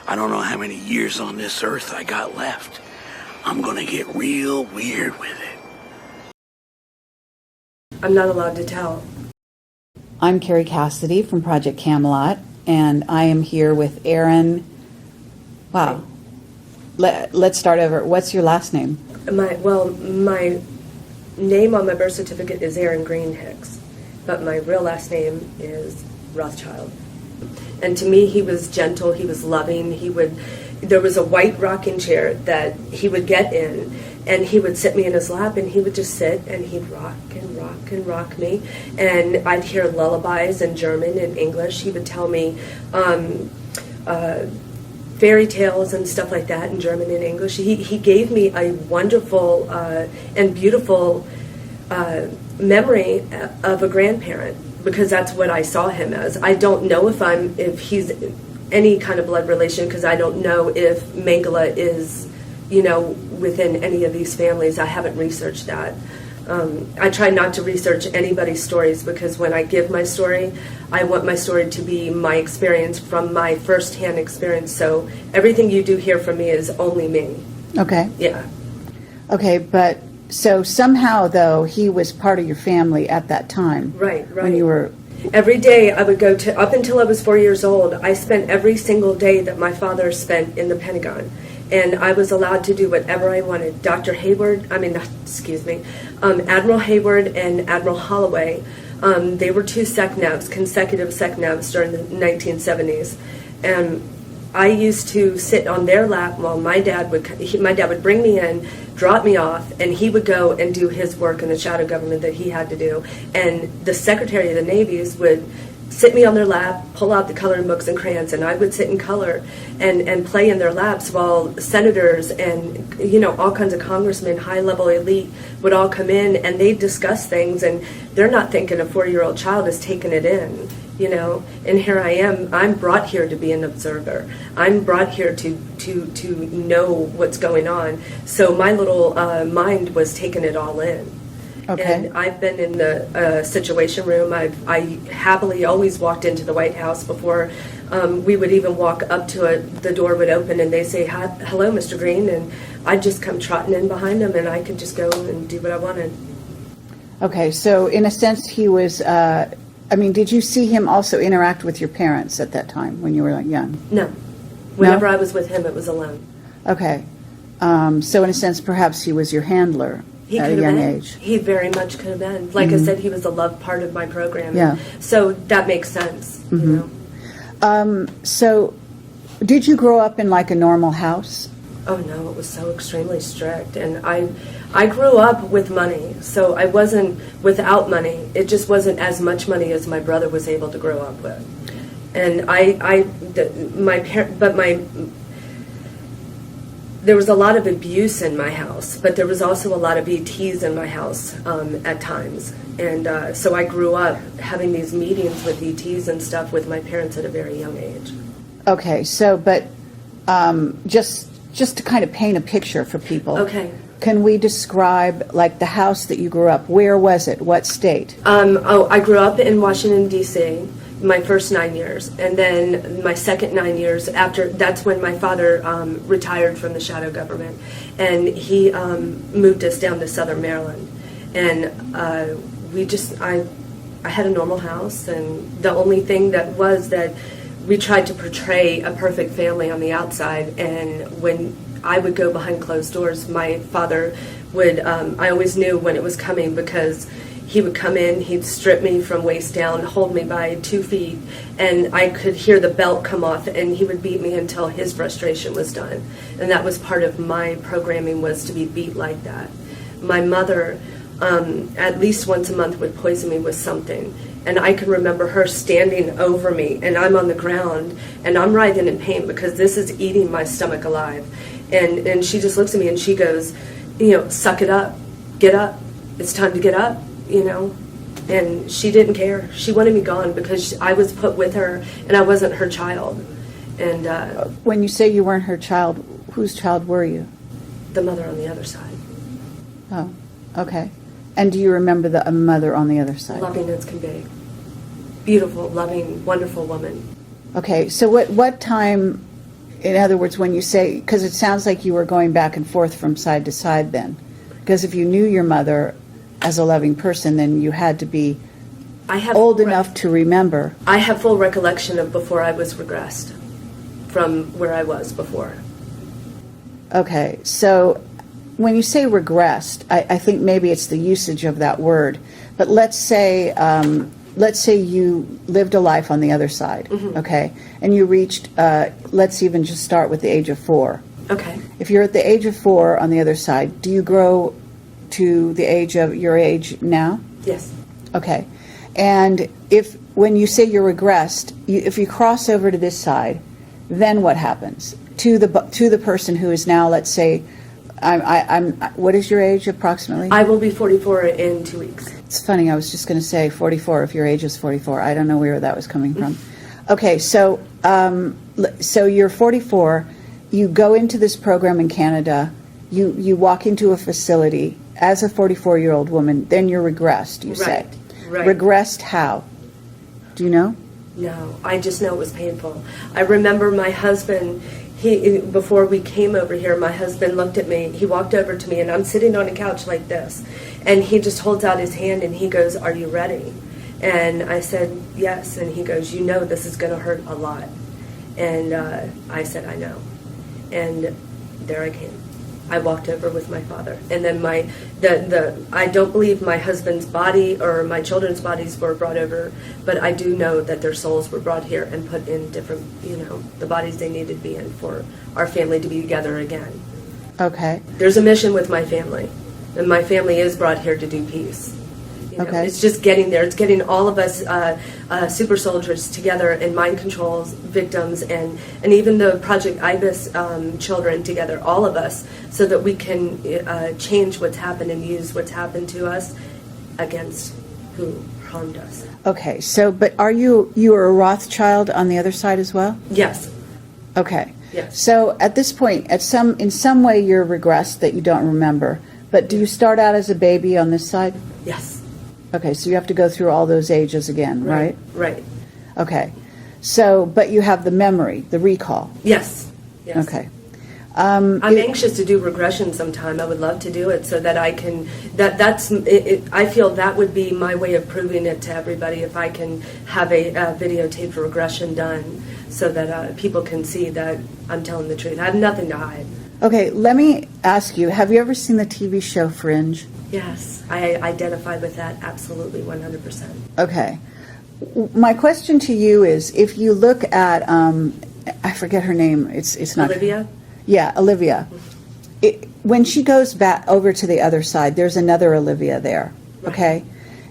I don't know how many years on this earth I got left. I'm gonna get real weird with it. I'm not allowed to tell. I'm Carrie Cassidy from Project CAMELOT, and I am here with Aaron. Wow. Let's start over. What's your last name? My name on my birth certificate is Aaron Green Hicks, but my real last name is ROTH-SCHILD. And to me, he was gentle, he was loving, there was a white rocking chair that he would get in, and he would sit me in his lap, and he would just sit, and he'd rock and rock and rock me, and I'd hear lullabies in German and English. He would tell me fairy tales and stuff like that in German and English. He gave me a wonderful and beautiful memory of a grandparent, because that's what I saw him as. I don't know if he's any kind of blood relation, because I don't know if Mengele is, within any of these families. I haven't researched that. I try not to research anybody's stories, because when I give my story, I want my story to be my experience from my first-hand experience. So everything you do hear from me is only me. Okay. Yeah. Okay, but so somehow, though, he was part of your family at that time. Right. When you were... Every day I would go to, up until I was 4 years old, I spent every single day that my father spent in the Pentagon. And I was allowed to do whatever I wanted. Admiral Hayward and Admiral Holloway, they were two consecutive SECNAVs during the 1970s. And I used to sit on their lap while my dad would bring me in, drop me off, and he would go and do his work in the shadow government that he had to do. And the Secretary of the Navies would sit me on their lap, pull out the coloring books and crayons, and I would sit and color and play in their laps, while senators and all kinds of congressmen, high-level elite, would all come in, and they'd discuss things, and they're not thinking a 4-year-old child is taking it in. And here I am. I'm brought here to be an observer. I'm brought here to know what's going on. So my little mind was taking it all in. Okay. And I've been in the Situation Room. I happily always walked into the White House before we would even walk up to it. The door would open, and they say, "Hello, Mr. Green," and I'd just come trotting in behind them, and I could just go and do what I wanted. Okay, so in a sense, he was. Did you see him also interact with your parents at that time when you were young? No. Whenever I was with him, it was alone. Okay. So in a sense, perhaps he was your handler at a young age. He very much could have been. Like I said, he was a loved part of my program. Yeah. So that makes sense, So did you grow up in a normal house? Oh no, it was so extremely strict, and I grew up with money, so I wasn't without money. It just wasn't as much money as my brother was able to grow up with, and there was a lot of abuse in my house, but there was also a lot of ETs in my house at times, and so I grew up having these meetings with ETs and stuff with my parents at a very young age. Okay, so but just to kind of paint a picture for people. Okay. Can we describe the house that you grew up? Where was it? What state? I grew up in Washington, D.C., my first 9 years. And then my second 9 years after, that's when my father retired from the shadow government. And he moved us down to Southern Maryland. And I had a normal house. And the only thing that we tried to portray a perfect family on the outside, and when I would go behind closed doors, my father would, I always knew when it was coming, because he would come in, he'd strip me from waist down, hold me by 2 feet, and I could hear the belt come off, and he would beat me until his frustration was done. And that was part of my programming, was to be beat like that. My mother, at least once a month, would poison me with something. And I can remember her standing over me, and I'm on the ground, and I'm writhing in pain because this is eating my stomach alive. And she just looks at me and she goes, suck it up, get up. It's time to get up, And she didn't care. She wanted me gone because I was put with her, and I wasn't her child. And when you say you weren't her child, whose child were you? The mother on the other side. Oh, okay. And do you remember the mother on the other side? Loving as can be. Beautiful, loving, wonderful woman. Okay, so what time In other words, when you say, because it sounds like you were going back and forth from side to side then. Because if you knew your mother as a loving person, then you had to be old enough to remember. I have full recollection of before I was regressed from where I was before. Okay, so when you say regressed, I think maybe it's the usage of that word. But let's say you lived a life on the other side, okay, and you reached, let's even just start with the age of 4. Okay. If you're at the age of 4 on the other side, do you grow to the age of your age now? Yes. Okay. And when you say you're regressed, if you cross over to this side, then what happens to the person who is now, let's say, what is your age approximately? I will be 44 in 2 weeks. It's funny, I was just going to say 44 if your age is 44. I don't know where that was coming from. Okay, so you're 44, you go into this program in Canada, you walk into a facility as a 44-year-old woman, then you're regressed, you say. Right. Regressed how? Do you know? No, I just know it was painful. I remember my husband, before we came over here, my husband looked at me, he walked over to me, and I'm sitting on a couch like this, and he just holds out his hand and he goes, "Are you ready?" And I said, "Yes," and he goes, "You know this is going to hurt a lot." And I said, "I know." And there I came. I walked over with my father, and then I don't believe my husband's body or my children's bodies were brought over, but I do know that their souls were brought here and put in different, the bodies they needed to be in for our family to be together again. Okay. There's a mission with my family, and my family is brought here to do peace. Okay. It's just getting there. It's getting all of us super soldiers together, and mind controls victims, and even the Project IBIS children together, all of us, so that we can change what's happened and use what's happened to us against who harmed us. Okay, so, but you are a Rothschild on the other side as well? Yes. Okay. Yes. So at this point, in some way you're regressed that you don't remember, but do you start out as a baby on this side? Yes. Okay, so you have to go through all those ages again, right? Right. Okay. So, but you have the memory, the recall. Yes. Yes. Okay. I'm anxious to do regression sometime. I would love to do it so that I can. I feel that would be my way of proving it to everybody if I can have a videotaped regression done, so that people can see that I'm telling the truth. I have nothing to hide. Okay, let me ask you: have you ever seen the TV show Fringe? Yes, I identify with that absolutely 100%. Okay. My question to you is: if you look at, I forget her name. It's not Olivia. Yeah, Olivia. When she goes back over to the other side, there's another Olivia there, okay?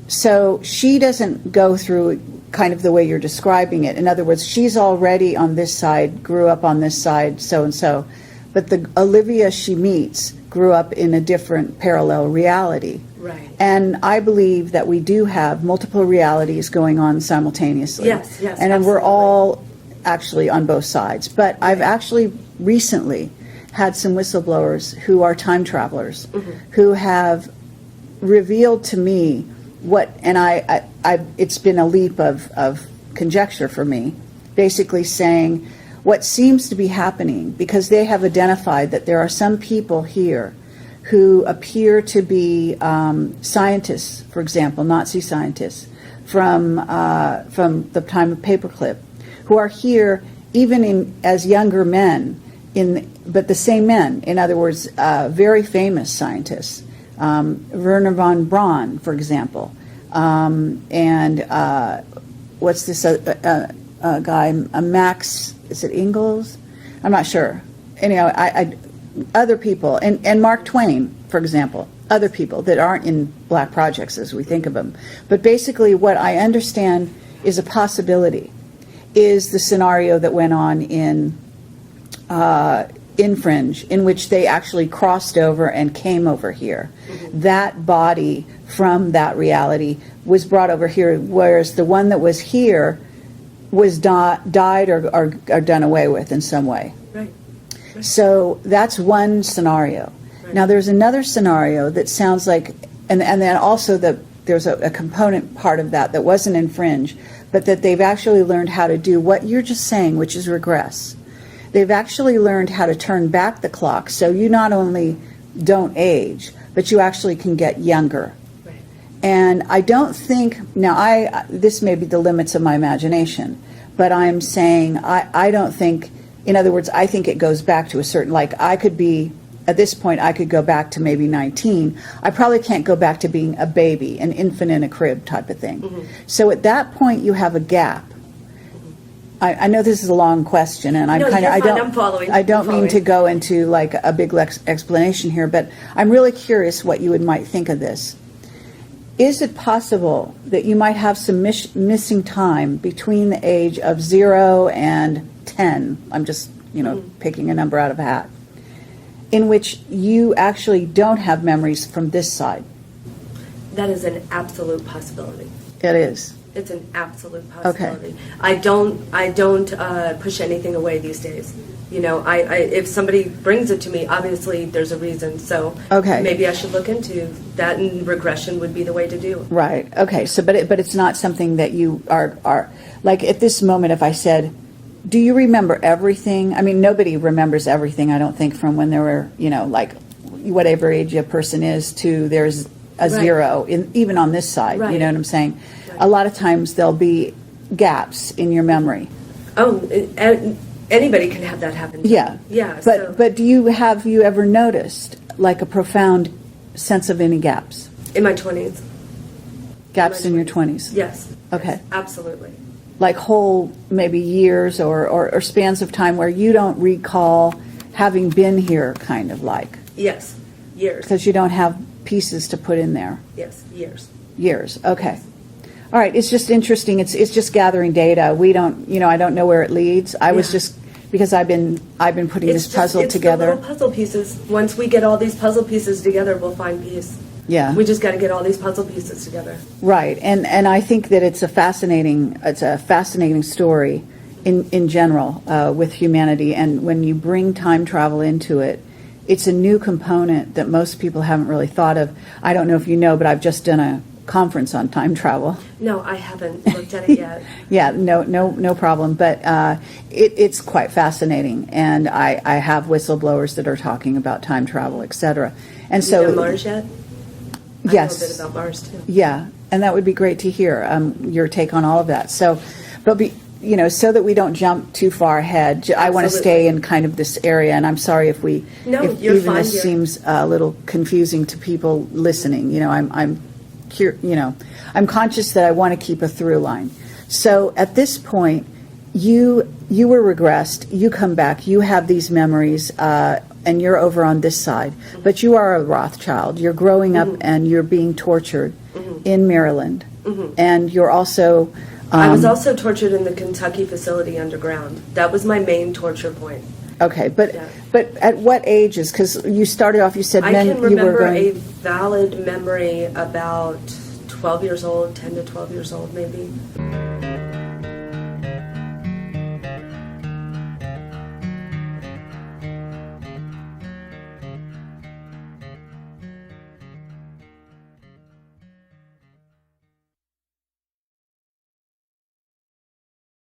So she doesn't go through kind of the way you're describing it. In other words, she's already on this side, grew up on this side, so-and-so. But the Olivia she meets grew up in a different parallel reality. Right. And I believe that we do have multiple realities going on simultaneously. Yes, and absolutely. we're all actually on both sides. But I've actually recently had some whistleblowers who are time travelers who have revealed to me what, and I it's been a leap of conjecture for me, basically saying what seems to be happening, because they have identified that there are some people here who appear to be scientists, for example, Nazi scientists from the time of Paperclip, who are here even as younger men, but the same men. In other words, very famous scientists, Werner von Braun, for example, and what's this guy, Max? Is it Ingalls? I'm not sure. Anyhow, other people, and Mark Twain, for example, other people that aren't in black projects as we think of them. But basically what I understand is a possibility is the scenario that went on in Fringe, in which they actually crossed over and came over here. That body from that reality was brought over here, whereas the one that was here was died or done away with in some way. Right. So that's one scenario. Right. Now there's another scenario that sounds like, and then also there's a component part of that wasn't in Fringe, but that they've actually learned how to do what you're just saying, which is regress. they've actually learned how to turn back the clock. So you not only don't age, but you actually can get younger. Right. And I don't think, now this may be the limits of my imagination, but I'm saying I don't think, in other words, I think it goes back to a certain, like I could be, at this point I could go back to maybe 19. I probably can't go back to being a baby, an infant in a crib type of thing. Mm-hmm. So at that point you have a gap. I know this is a long question, and I'm No, kind of, you're fine. I'm following. I don't I'm mean to following. go into like a big explanation here, but I'm really curious what you might think of this. Is it possible that you might have some missing time between the age of 0 and 10? I'm just, picking a number out of a hat, in which you actually don't have memories from this side. That is an absolute possibility. It is. It's an absolute possibility. I don't push anything away these days. If somebody brings it to me, obviously there's a reason. So maybe I should look into that, and regression would be the way to do it. Right. Okay. So, but it's not something that you are like at this moment. If I said, "Do you remember everything?" I mean, nobody remembers everything. I don't think from when they were, like whatever age a person is to there's a zero even on this side. Right. You know what I'm saying? Right. A lot of times there'll be gaps in your memory. Oh, anybody can have that happen. Yeah. Yeah. But have you ever noticed like a profound sense of any gaps? In my 20s. Gaps in your 20s? Yes. Okay. Yes, absolutely. Like whole maybe years or spans of time where you don't recall having been here, kind of like. Yes. Years. Because you don't have pieces to put in there. Yes. Years. Years. Okay. All right. It's just interesting. It's just gathering data. We don't, I don't know where it leads. I was just, because I've been putting this puzzle together. It's the little puzzle pieces. Once we get all these puzzle pieces together, we'll find peace. Yeah. We just got to get all these puzzle pieces together. Right. And I think that it's a fascinating story in general with humanity. And when you bring time travel into it, it's a new component that most people haven't really thought of. I don't know if you know, but I've just done a conference on time travel. No, I haven't looked at it yet. Yeah, no problem. But it's quite fascinating, and I have whistleblowers that are talking about time travel, etc. And Do so, you know Mars yet? yes, I know a bit about Mars too. yeah, and that would be great to hear your take on all of that. So, but so that we don't jump too far ahead, I want to stay in kind of this area, and I'm sorry if you're even fine, this dear. seems a little confusing to people listening. I'm conscious that I want to keep a through line. So at this point, you were regressed, you come back, you have these memories, and you're over on this side, but you are a Rothschild. You're growing up and you're being tortured in Maryland, and you're also... I was also tortured in the Kentucky facility underground. That was my main torture point. Okay, but at what ages? Because you started off, you said I men, can you were remember going... a valid memory about 12 years old, 10 to 12 years old maybe.